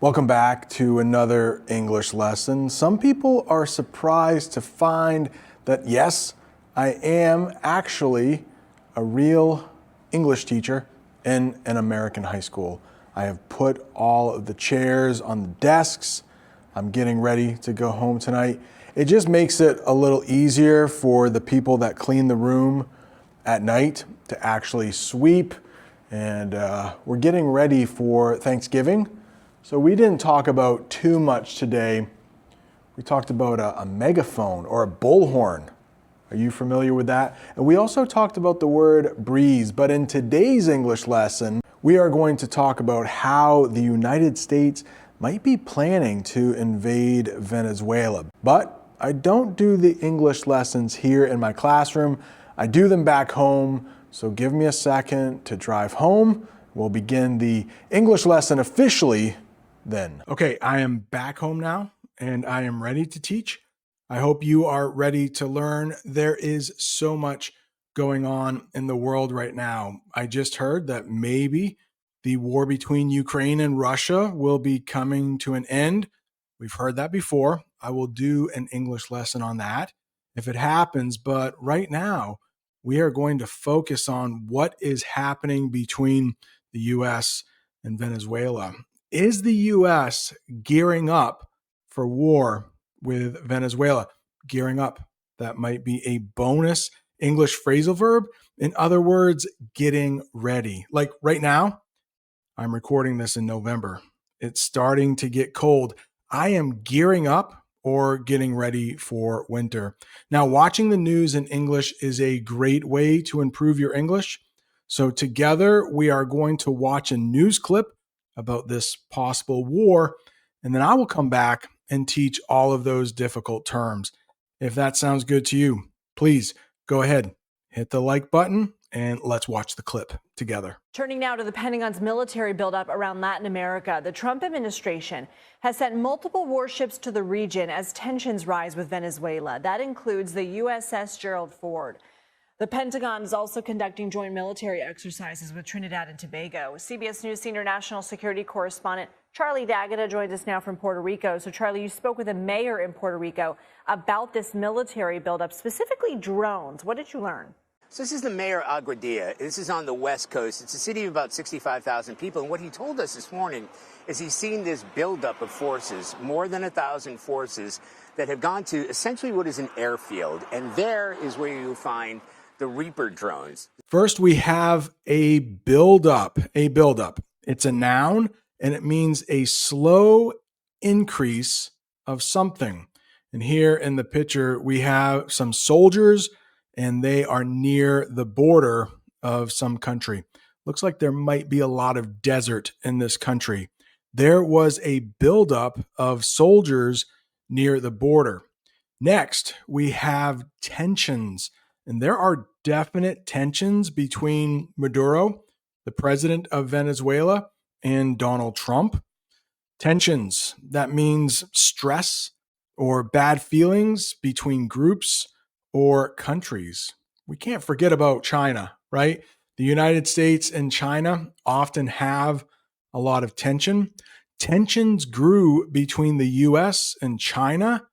Welcome back to another English lesson. Some people are surprised to find that, yes, I am actually a real English teacher in an American high school. I have put all of the chairs on the desks. I'm getting ready to go home tonight. It just makes it a little easier for the people that clean the room at night to actually sweep. And we're getting ready for Thanksgiving. So we didn't talk about too much today. We talked about a megaphone or a bullhorn. Are you familiar with that? And we also talked about the word breeze. But in today's English lesson, we are going to talk about how the United States might be planning to invade Venezuela. But I don't do the English lessons here in my classroom. I do them back home. So give me a second to drive home. We'll begin the English lesson officially then. Okay, I am back home now and I am ready to teach. I hope you are ready to learn. There is so much going on in the world right now. I just heard that maybe the war between Ukraine and Russia will be coming to an end. We've heard that before. I will do an English lesson on that if it happens. But right now, we are going to focus on what is happening between the U.S. and Venezuela. Is the U.S. gearing up for war with Venezuela? Gearing up. That might be a bonus English phrasal verb. In other words, getting ready. Like right now, I'm recording this in November. It's starting to get cold. I am gearing up or getting ready for winter. Now, watching the news in English is a great way to improve your English. So together, we are going to watch a news clip about this possible war, and then I will come back and teach all of those difficult terms. If that sounds good to you, please go ahead, hit the like button, and let's watch the clip together. Turning now to the Pentagon's military buildup around Latin America, the Trump administration has sent multiple warships to the region as tensions rise with Venezuela. That includes the USS Gerald Ford. The Pentagon is also conducting joint military exercises with Trinidad and Tobago. CBS News senior national security correspondent Charlie D'Agata joins us now from Puerto Rico. So, Charlie, you spoke with a mayor in Puerto Rico about this military buildup, specifically drones. What did you learn? So this is the mayor Aguadilla. This is on the West Coast. It's a city of about 65,000 people. And what he told us this morning is he's seen this buildup of forces, more than 1,000 forces that have gone to essentially what is an airfield. And there is where you'll find the Reaper drones. First, we have a buildup. A buildup. It's a noun, and it means a slow increase of something. And here in the picture, we have some soldiers, and they are near the border of some country. Looks like there might be a lot of desert in this country. There was a buildup of soldiers near the border. Next, we have tensions. And there are definite tensions between Maduro, the president of Venezuela, and Donald Trump. Tensions, that means stress or bad feelings between groups or countries. We can't forget about China, right? The United States and China often have a lot of tension. Tensions grew between the U.S. and China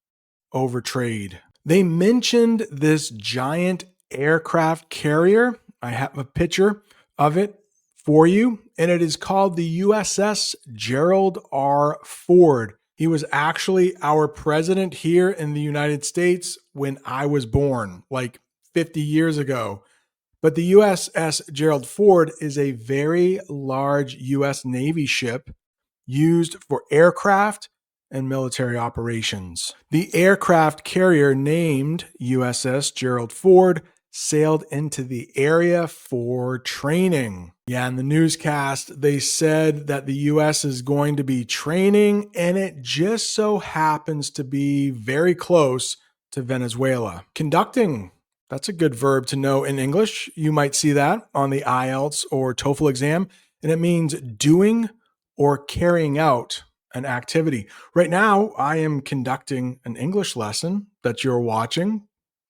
over trade. They mentioned this giant aircraft carrier. I have a picture of it for you, and it is called the USS Gerald R. Ford. He was actually our president here in the United States when I was born, like 50 years ago. But the USS Gerald Ford is a very large U.S. Navy ship used for aircraft and military operations. The aircraft carrier named USS Gerald Ford sailed into the area for training. Yeah, in the newscast, they said that the U.S. is going to be training, and it just so happens to be very close to Venezuela. Conducting, that's a good verb to know in English. You might see that on the IELTS or TOEFL exam, and it means doing or carrying out an activity. Right now, I am conducting an English lesson that you're watching.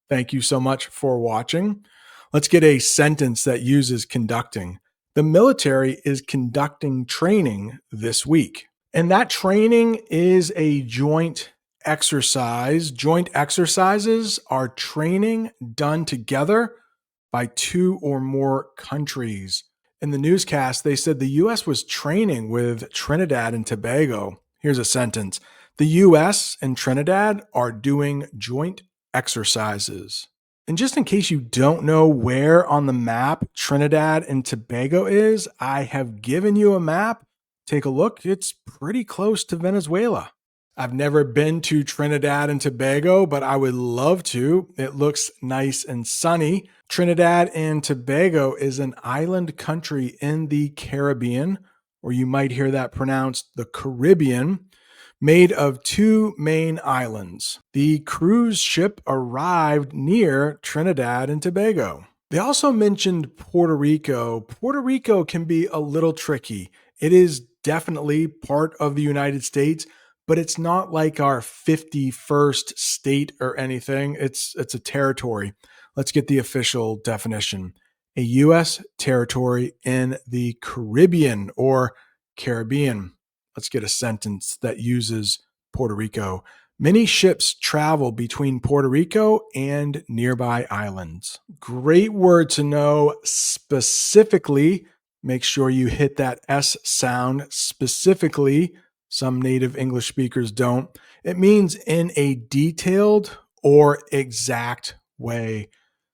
Thank you so much for watching. Let's get a sentence that uses conducting. The military is conducting training this week. And that training is a joint exercise. Joint exercises are training done together by two or more countries. In the newscast, they said the U.S. was training with Trinidad and Tobago. Here's a sentence. The U.S. and Trinidad are doing joint exercises. And just in case you don't know where on the map Trinidad and Tobago is, I have given you a map. Take a look. It's pretty close to Venezuela. I've never been to Trinidad and Tobago, but I would love to. It looks nice and sunny. Trinidad and Tobago is an island country in the Caribbean, or you might hear that pronounced the Caribbean, made of two main islands. The cruise ship arrived near Trinidad and Tobago. They also mentioned Puerto Rico. Puerto Rico can be a little tricky. It is definitely part of the United States, but it's not like our 51st state or anything. It's a territory. Let's get the official definition. A U.S. territory in the Caribbean or Caribbean. Let's get a sentence that uses Puerto Rico. Many ships travel between Puerto Rico and nearby islands. Great word to know. Specifically, make sure you hit that S sound. Specifically, some native English speakers don't. It means in a detailed or exact way.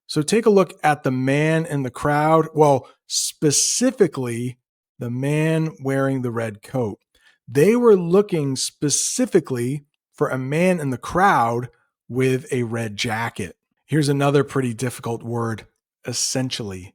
So take a look at the man in the crowd. Well, specifically, the man wearing the red coat. They were looking specifically for a man in the crowd with a red jacket. Here's another pretty difficult word, essentially.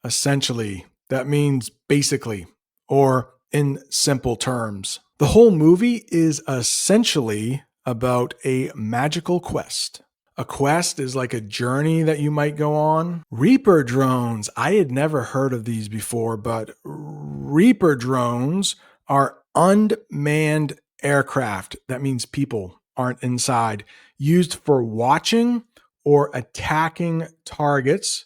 Essentially, that means basically, or in simple terms. The whole movie is essentially about a magical quest. A quest is like a journey that you might go on. Reaper drones, I had never heard of these before, but Reaper drones are unmanned aircraft. That means people aren't inside, used for watching or attacking targets.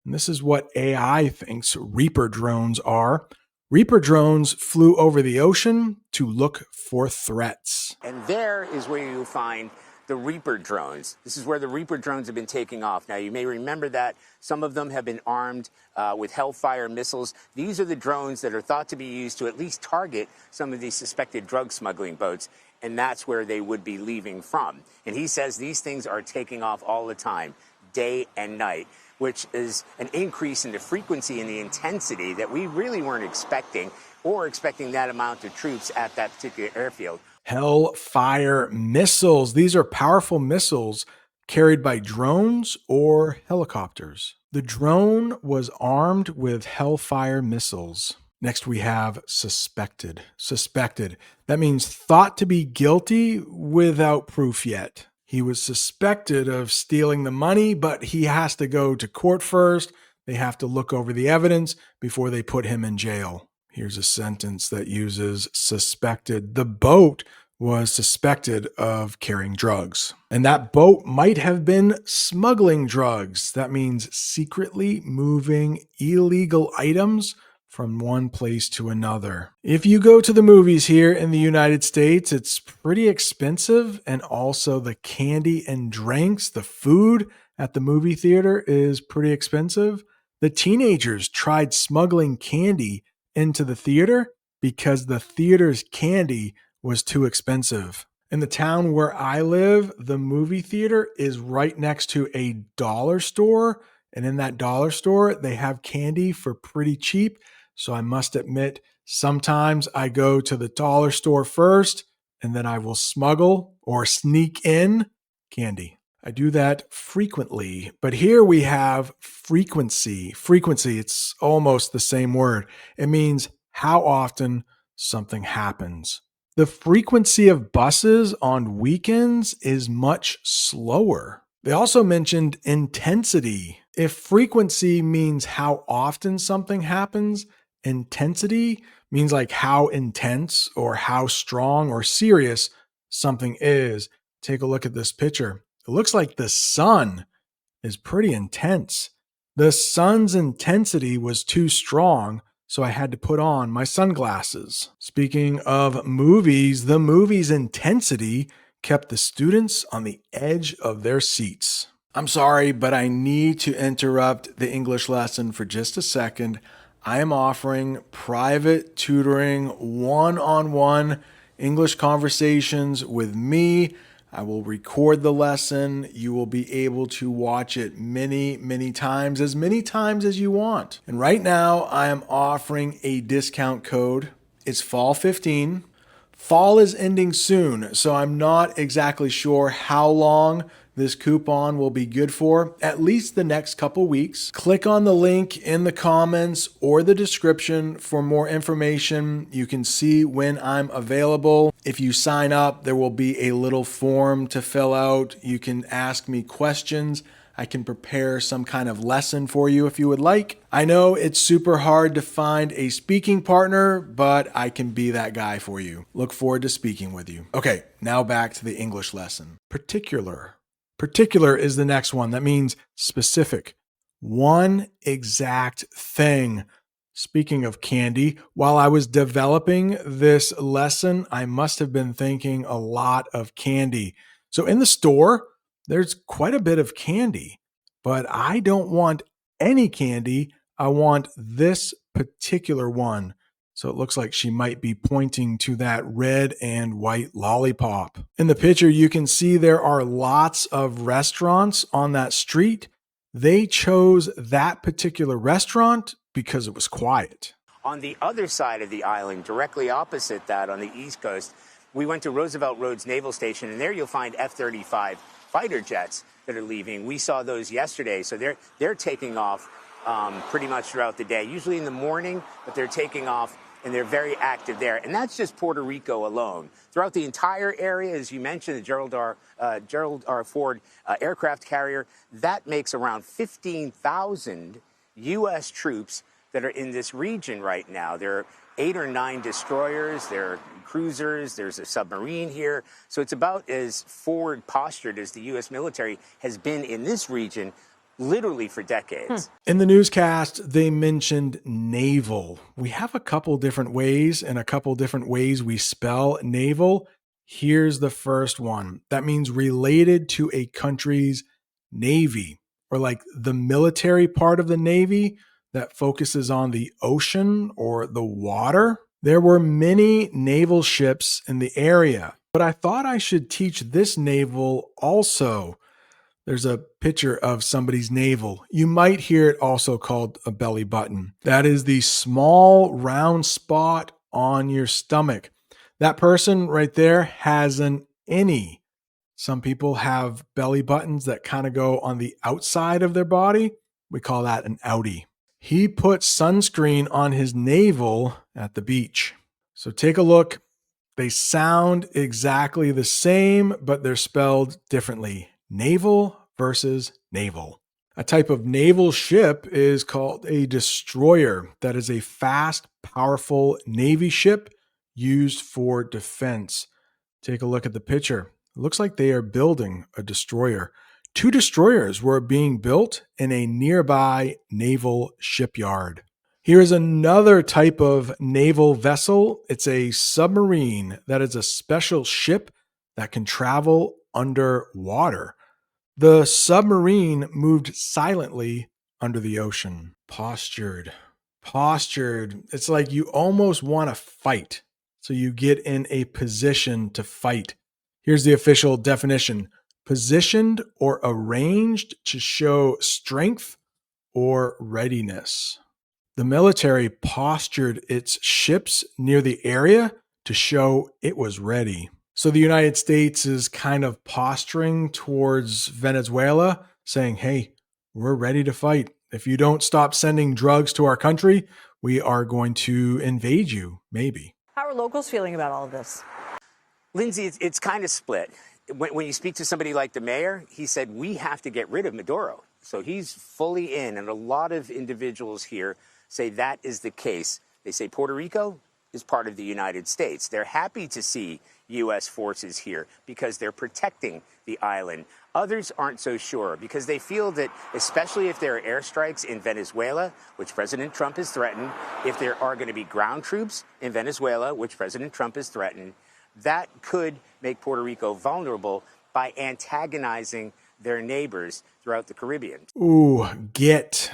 And this is what AI thinks Reaper drones are. Reaper drones flew over the ocean to look for threats. And there is where you find the Reaper drones. This is where the Reaper drones have been taking off. Now, you may remember that some of them have been armed with Hellfire missiles. These are the drones that are thought to be used to at least target some of these suspected drug smuggling boats, and that's where they would be leaving from. And he says these things are taking off all the time, day and night, which is an increase in the frequency and the intensity that we really weren't expecting, or expecting that amount of troops at that particular airfield. Hellfire missiles. These are powerful missiles carried by drones or helicopters. The drone was armed with Hellfire missiles. Next, we have suspected. Suspected. That means thought to be guilty without proof yet. He was suspected of stealing the money, but he has to go to court first. They have to look over the evidence before they put him in jail. Here's a sentence that uses suspected. The boat was suspected of carrying drugs. And that boat might have been smuggling drugs. That means secretly moving illegal items from one place to another. If you go to the movies here in the United States, it's pretty expensive. And also the candy and drinks, the food at the movie theater is pretty expensive. The teenagers tried smuggling candy into the theater because the theater's candy was too expensive. In the town where I live, the movie theater is right next to a dollar store. And in that dollar store, they have candy for pretty cheap. So I must admit, sometimes I go to the dollar store first, and then I will smuggle or sneak in candy. I do that frequently, but here we have frequency. Frequency, it's almost the same word. It means how often something happens. The frequency of buses on weekends is much slower. They also mentioned intensity. If frequency means how often something happens, intensity means like how intense or how strong or serious something is. Take a look at this picture. It looks like the sun is pretty intense. The sun's intensity was too strong, so I had to put on my sunglasses. Speaking of movies, the movie's intensity kept the students on the edge of their seats. I'm sorry, but I need to interrupt the English lesson for just a second. I am offering private tutoring, one-on-one English conversations with me. I will record the lesson. You will be able to watch it many times as you want. And right now, I am offering a discount code. It's Fall 15. Fall is ending soon, so I'm not exactly sure how long this coupon will be good for, at least the next couple weeks. Click on the link in the comments or the description for more information. You can see when I'm available. If you sign up, there will be a little form to fill out. You can ask me questions. I can prepare some kind of lesson for you if you would like. I know it's super hard to find a speaking partner, but I can be that guy for you. Look forward to speaking with you. Okay, now back to the English lesson. Particular. Particular is the next one. That means specific. One exact thing. Speaking of candy, while I was developing this lesson, I must have been thinking a lot of candy. So in the store, there's quite a bit of candy, but I don't want any candy. I want this particular one. So it looks like she might be pointing to that red and white lollipop. In the picture, you can see there are lots of restaurants on that street. They chose that particular restaurant because it was quiet. On the other side of the island, directly opposite that on the East Coast, we went to Roosevelt Roads Naval Station, and there you'll find F-35 fighter jets that are leaving. We saw those yesterday, so they're taking off pretty much throughout the day, usually in the morning, but they're taking off, and they're very active there. And that's just Puerto Rico alone. Throughout the entire area, as you mentioned, the Gerald R. Ford aircraft carrier, that makes around 15,000 U.S. troops that are in this region right now. There are 8 or 9 destroyers, there are cruisers, there's a submarine here. So it's about as forward postured as the U.S. military has been in this region literally for decades. In the newscast, they mentioned naval. We have a couple different ways and a couple different ways we spell naval. Here's the first one. That means related to a country's navy, or like the military part of the navy that focuses on the ocean or the water. There were many naval ships in the area, but I thought I should teach this naval also. There's a picture of somebody's navel. You might hear it also called a belly button. That is the small round spot on your stomach. That person right there has an innie. Some people have belly buttons that kind of go on the outside of their body. We call that an outie. He put sunscreen on his navel at the beach. So take a look. They sound exactly the same, but they're spelled differently. Naval versus naval. A type of naval ship is called a destroyer. That is a fast, powerful Navy ship used for defense. Take a look at the picture. It looks like they are building a destroyer. 2 destroyers were being built in a nearby naval shipyard. Here is another type of naval vessel. It's a submarine. That is a special ship that can travel underwater. The submarine moved silently under the ocean. Postured. It's like you almost want to fight. So you get in a position to fight. Here's the official definition. Positioned or arranged to show strength or readiness. The military postured its ships near the area to show it was ready. So the United States is kind of posturing towards Venezuela, saying, hey, we're ready to fight. If you don't stop sending drugs to our country, we are going to invade you, maybe. How are locals feeling about all of this? Lindsay, it's kind of split. When you speak to somebody like the mayor, he said, we have to get rid of Maduro. So he's fully in, and a lot of individuals here say that is the case. They say Puerto Rico is part of the United States. They're happy to see U.S. forces here because they're protecting the island. Others aren't so sure because they feel that, especially if there are airstrikes in Venezuela, which President Trump has threatened, if there are going to be ground troops in Venezuela, which President Trump has threatened, that could make Puerto Rico vulnerable by antagonizing their neighbors throughout the Caribbean. Ooh, get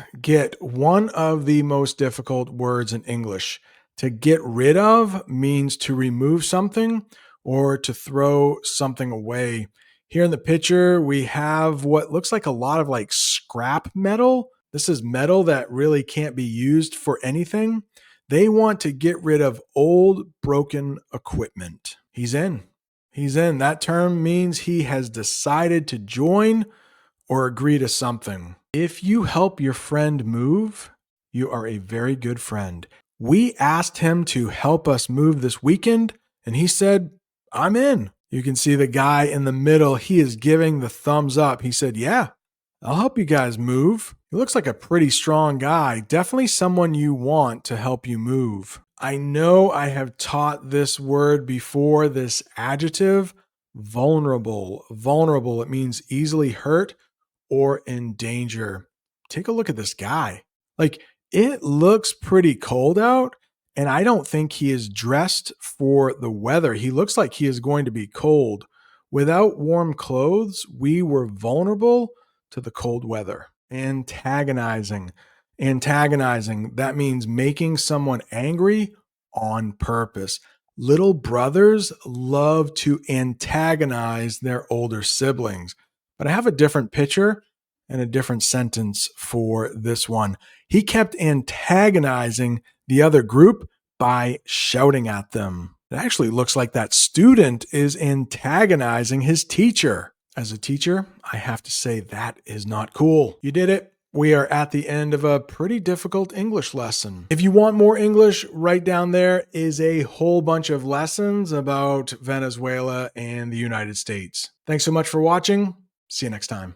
one of the most difficult words in English. To get rid of means to remove something or to throw something away. Here in the picture, we have what looks like a lot of like scrap metal. This is metal that really can't be used for anything. They want to get rid of old, broken equipment. He's in. He's in. That term means he has decided to join or agree to something. If you help your friend move, you are a very good friend. We asked him to help us move this weekend, and he said, I'm in. You can see the guy in the middle. He is giving the thumbs up. He said, yeah, I'll help you guys move. He looks like a pretty strong guy. Definitely someone you want to help you move. I know I have taught this word before, this adjective, vulnerable. Vulnerable, it means easily hurt or in danger. Take a look at this guy. Like, it looks pretty cold out, and I don't think he is dressed for the weather. He looks like he is going to be cold. Without warm clothes, we were vulnerable to the cold weather. Antagonizing. Antagonizing, that means making someone angry on purpose. Little brothers love to antagonize their older siblings. But I have a different picture and a different sentence for this one. He kept antagonizing the other group by shouting at them. It actually looks like that student is antagonizing his teacher. As a teacher, I have to say that is not cool. You did it. We are at the end of a pretty difficult English lesson. If you want more English, right down there is a whole bunch of lessons about Venezuela and the United States. Thanks so much for watching. See you next time.